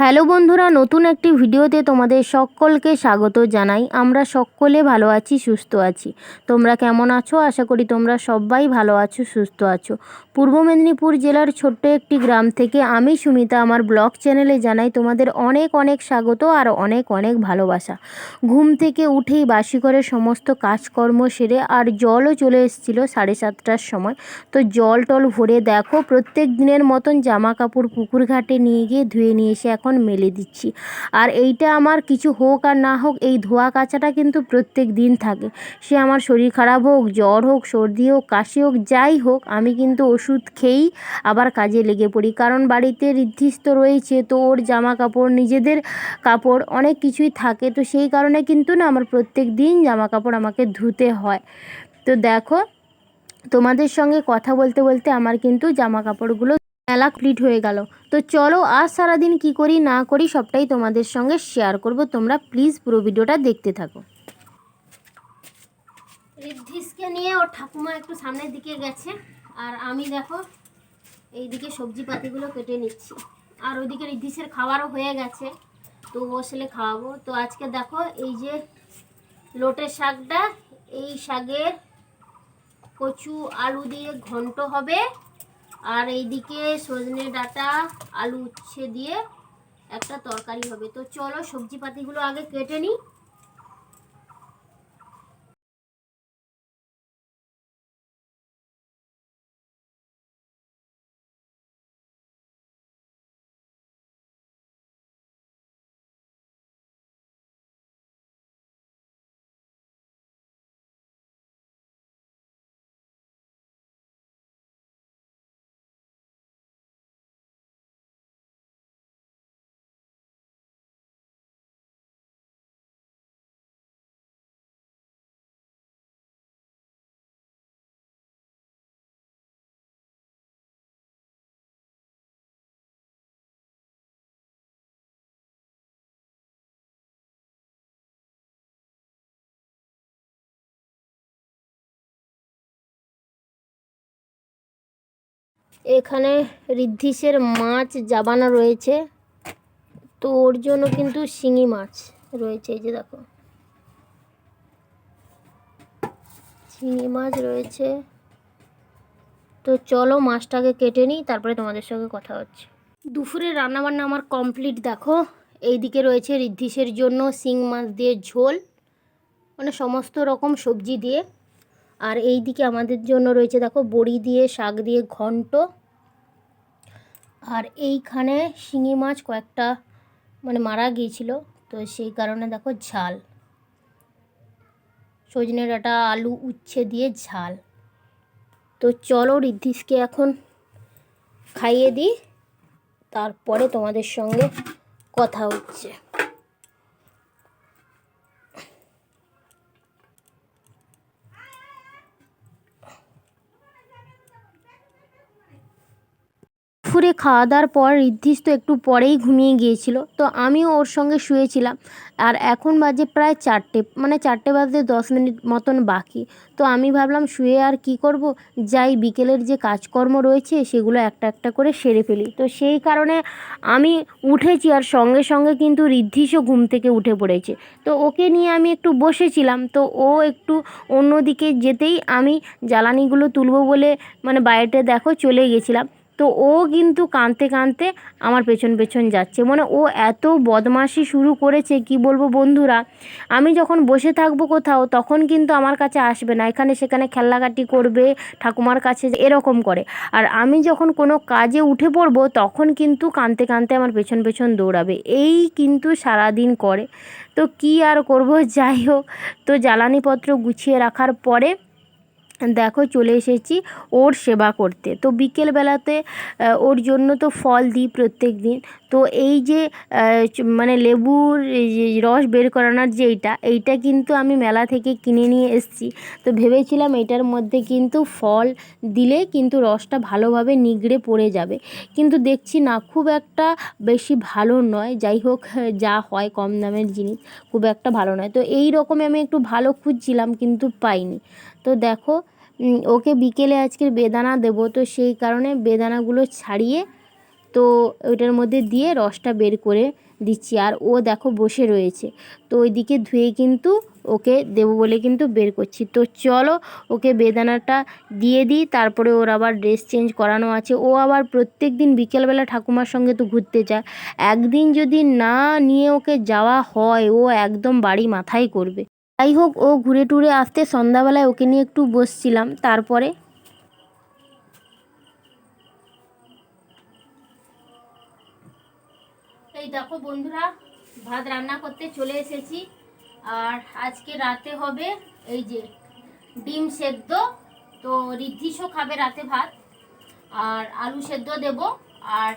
Hello বন্ধুরা, নতুন একটি ভিডিওতে তোমাদের সকলকে স্বাগত জানাই। আমরা সকলে ভালো আছি, সুস্থ আছি। তোমরা কেমন আছো? আশা করি তোমরা সবাই ভালো আছো, সুস্থ আছো। পূর্ব মেদিনীপুর জেলার ছোট্ট একটি গ্রাম থেকে আমি সুমিতা আমার ব্লগ চ্যানেলে জানাই তোমাদের অনেক অনেক স্বাগত আর অনেক অনেক ভালোবাসা। ঘুম থেকে উঠেই বাসি করে সমস্ত কাজকর্ম সেরে আর জলও চলে এসেছিলো 7:30টার সময়। তো জল টল ভরে দেখো প্রত্যেক দিনের মতন জামা কাপড় পুকুর ঘাটে নিয়ে গিয়ে ধুয়ে নিয়ে এসে এখন মেলে দিচ্ছি। আর এইটা আমার কিছু হোক আর না হোক, এই ধোয়া কাচাটা কিন্তু প্রত্যেক দিন থাকে। সে আমার শরীর খারাপ হোক, জ্বর হোক, সর্দি হোক, কাশি হোক, যাই হোক, আমি কিন্তু ওষুধ খেয়েই আবার কাজে লেগে পড়ি। কারণ বাড়িতে ঋদ্ধিস তো রয়েছে, তো ওর জামা কাপড়, নিজেদের কাপড় অনেক কিছুই থাকে। তো সেই কারণে কিন্তু না আমার প্রত্যেক দিন জামা কাপড় আমাকে ধুতে হয়। তো দেখো, তোমাদের সঙ্গে কথা বলতে বলতে আমার কিন্তু জামা কাপড়গুলো মেলা কমপ্লিট হয়ে গেল। তো চলো আজ সারাদিন কি করি না করি সবটাই তোমাদের সঙ্গে শেয়ার করব। তোমরা প্লিজ পুরো ভিডিওটা দেখতে থাকো। ঋদ্ধিসকে নিয়ে ওর ঠাকুমা একটু সামনের দিকে গেছে, আর আমি দেখো এইদিকে সবজি পাতিগুলো কেটে নিচ্ছি। আর ওইদিকে ঋদ্ধিসের খাবারও হয়ে গেছে, তো বসলে খাওয়াবো। তো আজকে দেখো এই যে লোটের শাকটা, এই শাকের কচু আলু দিয়ে ঘন্ট হবে, আর এইদিকে সজনে ডাঁটা আলু উচ্ছে দিয়ে একটা তরকারি হবে। তো চলো সবজি পাতিগুলো আগে কেটে নিই। এখানে ঋদ্ধিসের মাছ জাবানো রয়েছে, তো ওর জন্য কিন্তু শিঙি মাছ রয়েছে। এই যে দেখো শিঙি মাছ রয়েছে। তো চলো মাছটাকে কেটে নিই, তারপরে তোমাদের সঙ্গে কথা হচ্ছে। দুপুরের রান্নাবান্না আমার কমপ্লিট। দেখো এইদিকে রয়েছে ঋদ্ধিসের জন্য শিং মাছ দিয়ে ঝোল, মানে সমস্ত রকম সবজি দিয়ে। আর এই দিকে আমাদের জন্য রয়েছে দেখো বড়ি দিয়ে শাক দিয়ে ঘন্ট। আর এইখানে শিঙি মাছ কয়েকটা মানে মারা গিয়েছিল, তো সেই কারণে দেখো ঝাল, সজনে ডাঁটা আলু উচ্ছে দিয়ে ঝাল। তো চলো ঋদ্ধিসকে এখন খাইয়ে দিই, তারপরে তোমাদের সঙ্গে কথা হচ্ছে। দুপুরে খাওয়া দাওয়ার পর ঋদ্ধিস তো একটু পরেই ঘুমিয়ে গিয়েছিল, তো আমিও ওর সঙ্গে শুয়েছিলাম। আর এখন বাজে প্রায় 4টে, মানে 4টে বাজতে 10 মিনিট মতন বাকি। তো আমি ভাবলাম শুয়ে আর কি করব, যাই বিকেলের যে কাজকর্ম রয়েছে সেগুলো একটা একটা করে সেরে ফেলি। তো সেই কারণে আমি উঠেছি, আর সঙ্গে সঙ্গে কিন্তু ঋদ্ধিসও ঘুম থেকে উঠে পড়েছে। তো ওকে নিয়ে আমি একটু বসেছিলাম, তো ও একটু অন্যদিকে যেতেই আমি জ্বালানিগুলো তুলবো বলে মানে বাইরেটা দেখো চলে গেছিলাম। তো ও কিন্তু কাঁদতে কাঁদতে আমার পেছন পেছন যাচ্ছে, মানে ও এত বদমাশি শুরু করেছে কি বলবো বন্ধুরা। আমি যখন বসে থাকবো কোথাও তখন কিন্তু আমার কাছে আসবে না, এখানে সেখানে খেলাঘাটি করবে, ঠাকুমার কাছে এরকম করে। আর আমি যখন কোনো কাজে উঠে পড়বো তখন কিন্তু কাঁদতে কাঁদতে আমার পেছন পেছন দৌড়াবে, এই কিন্তু সারাদিন করে। তো কি আর করব, যাই হোক। তো জ্বালানিপত্র গুছিয়ে রাখার পরে দেখো চলে এসেছি ওর সেবা করতে। তো বিকেলবেলাতে ওর জন্য তো ফল দিই প্রত্যেক দিন। তো এই যে মানে লেবুর এই যে রস বের করানোর যে এইটা কিন্তু আমি মেলা থেকে কিনে নিয়ে এসেছি। তো ভেবেছিলাম এটার মধ্যে কিন্তু ফল দিলে কিন্তু রসটা ভালোভাবে নিগড়ে পড়ে যাবে, কিন্তু দেখছি না, খুব একটা বেশি ভালো নয়। যাই হোক, যা হয় কম দামের জিনিস খুব একটা ভালো নয়। তো এই রকমই আমি একটু ভালো খুঁজছিলাম কিন্তু পাইনি। তো দেখো ওকে বিকেলে আজকের বেদানা দেবো, তো সেই কারণে বেদানাগুলো ছাড়িয়ে তো ওইটার মধ্যে দিয়ে রসটা বের করে দিচ্ছি। আর ও দেখো বসে রয়েছে, তো ওইদিকে ধুয়ে কিন্তু ওকে দেবো বলে কিন্তু বের করছি। তো চলো ওকে বেদানাটা দিয়ে দিই, তারপরে ওর আবার ড্রেস চেঞ্জ করানো আছে। ও আবার প্রত্যেক দিন বিকেলবেলা ঠাকুমার সঙ্গে তো ঘুরতে যায়, একদিন যদি না নিয়ে ওকে যাওয়া হয় ও একদম বাড়ি মাথায় করবে। যাই হোক, ও ঘুরে টুরে আসতে সন্ধ্যাবেলায় ওকে নিয়ে একটু বসছিলাম। তারপরে এই দেখো বন্ধুরা, ভাত রান্না করতে চলে এসেছি। আর আজকে রাতে হবে এই যে ডিম সেদ্ধ, তো ঋদ্ধিশও খাবে রাতে ভাত, আর আলু সেদ্ধ দেব, আর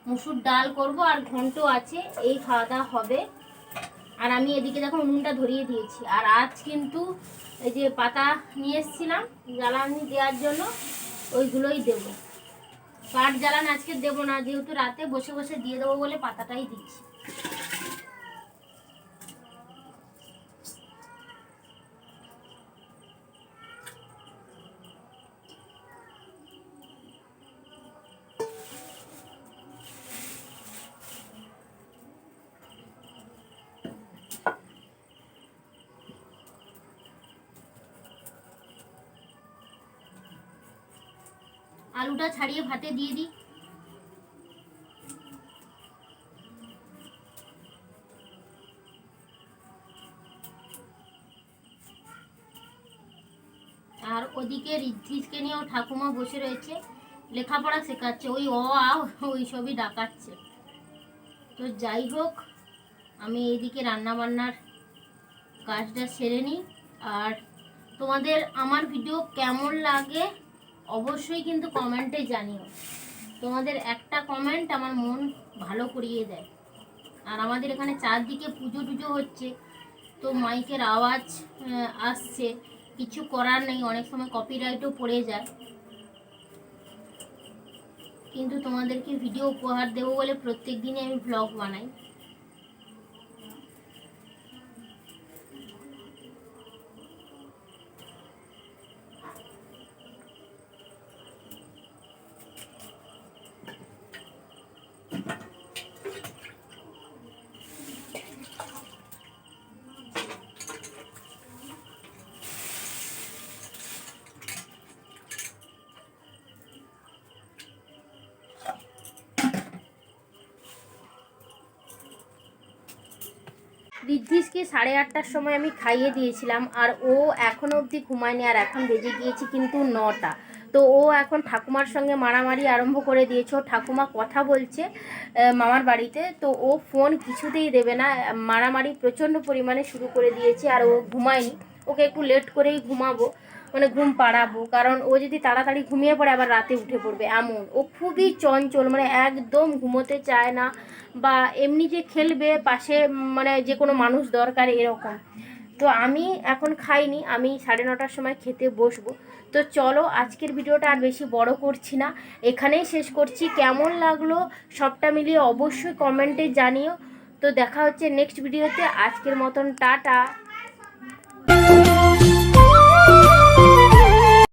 মুসুর ডাল করব, আর ঘন্ট আছে। এই খাওয়া দাওয়া হবে। আর আমি এদিকে দেখো উনুনটা ধরিয়ে দিয়েছি। আর আজ কিন্তু এই যে পাতা নিয়ে এসেছিলাম জ্বালানি দেওয়ার জন্য, ওইগুলোই দেব। কাঠ জ্বালান আজকে দেবো না, যেহেতু রাতে বসে বসে দিয়ে দেবো বলে পাতাটাই দিচ্ছি। আলুটা ছাড়িয়ে ভাতে দিয়ে দিই। আর ওদিকে ঋদ্ধিকে নিয়েও ঠাকুমা বসে রয়েছে, লেখাপড়া শেখাচ্ছে, ওই ওই সবই ডাকাচ্ছে। তো যাই হোক, আমি এইদিকে রান্না বান্নার কাজটা সেরে নিই। আর তোমাদের আমার ভিডিও কেমন লাগে অবশ্যই কিন্তু কমেন্টে জানিও। তোমাদের একটা কমেন্ট আমার মন ভালো করিয়ে দেয়। আর আমাদের এখানে চারদিকে পুজো টুজো হচ্ছে, তো মাইকের আওয়াজ আসছে, কিছু করার নেই, অনেক সময় কপিরাইটও পড়ে যায়, কিন্তু তোমাদেরকে ভিডিও উপহার দেবো বলে প্রত্যেক দিনই আমি ব্লগ বানাই। ঋদ্ধিশকে 8:30টার সময় আমি খাইয়ে দিয়েছিলাম, আর ও এখনও অবধি ঘুমায়নি। আর এখন বেজে গিয়েছে কিন্তু 9টা। তো ও এখন ঠাকুমার সঙ্গে মারামারি আরম্ভ করে দিয়েছে। ও ঠাকুমা কথা বলছে মামার বাড়িতে, তো ও ফোন কিছুতেই দেবে না, মারামারি প্রচণ্ড পরিমাণে শুরু করে দিয়েছে। আর ও ঘুমায়নি, ওকে একটু লেট করেই ঘুমাবো, মানে ঘুম পাড়াবো, কারণ ও যদি তাড়াতাড়ি ঘুমিয়ে পড়ে আবার রাতে উঠে পড়বে এমন। ও খুবই চঞ্চল, মানে একদম ঘুমোতে চায় না, বা এমনি যে খেলবে পাশে মানে যে কোনো মানুষ দরকার এরকম। তো আমি এখন খাইনি, আমি 9:30টার সময় খেতে বসবো। তো চলো আজকের ভিডিওটা আর বেশি বড় করছি না, এখানেই শেষ করছি। কেমন লাগলো সবটা মিলিয়ে অবশ্যই কমেন্টে জানিও। তো দেখা হচ্ছে নেক্সট ভিডিওতে। আজকের মতন টাটা।